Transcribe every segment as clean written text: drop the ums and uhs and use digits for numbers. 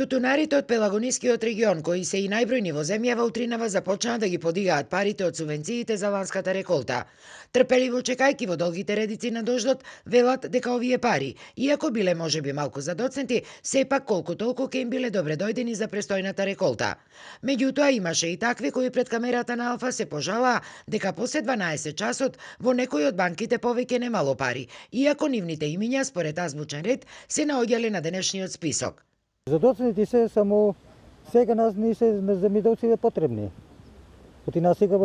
Тутунарите од Пелагонискиот регион, кои се и најбројни во земјава, утринава започнаа да ги подигаат парите од субвенциите за ланската реколта. Трпеливо чекајќи во долгите редици на дождот, велат дека овие пари, иако биле можеби малку задоцнети, сепак колку толку ќе им биле добре дојдени за престојната реколта. Меѓутоа имаше и такви кои пред камерата на Алфа се пожалаа дека после 12 часот во некои од банките повеќе немало пари, иако нивните имиња според азбучен ред се наоѓале на денешниот список. Задоцнети се, само сега нас ни се земјоделците потребни. Оти нас сега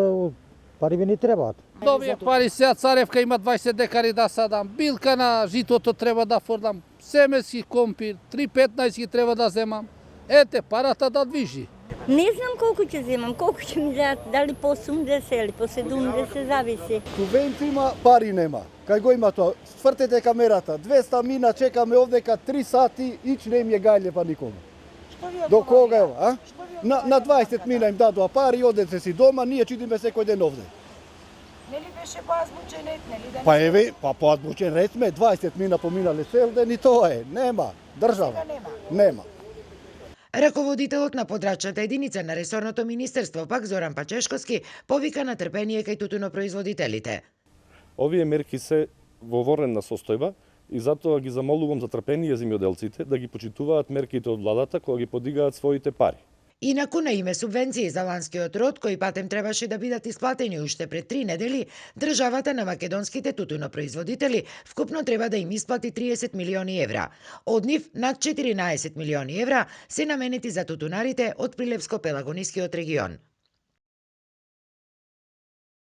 пари ни требаат. Овие пари сега Царевка има 20 декари да садам, билка на житото треба да фордам, семески компир, 3,15 ги треба да земам. Ете, парата да движи. Не знам колку ќе земам, колку ќе ми дадат, дали по 80 или по 70, зависи. Субвенција има, пари нема. Кај го има тоа, свртете камерата, 200 мина чекаме овдека 3 сати, ич не им е гајле па никому. До кога е, а? На 20 мина им дадоа пари, одете си дома, ние читиме секој ден овде. Нели беше поазбучен ред, нели да? Па еве, па поазбучен ред сме, 20 мина поминале цел ден и тоа е, нема, држава, нема. Раководителот на подрачната единица на ресорното министерство, пак Зоран Пачешковски, повика на трпение кај тутунопроизводителите. Овие мерки се во ворена состојба и затоа ги замолувам за трпение земјоделците да ги почитуваат мерките од владата кога ги подигаат своите пари. Инаку на име субвенции за ланскиот род, кои патем требаше да бидат исплатени уште пред 3 недели, државата на македонските тутунопроизводители вкупно треба да им исплати 30 милиони евра. Од нив над 14 милиони евра се наменети за тутунарите од Прилепско-Пелагонискиот регион.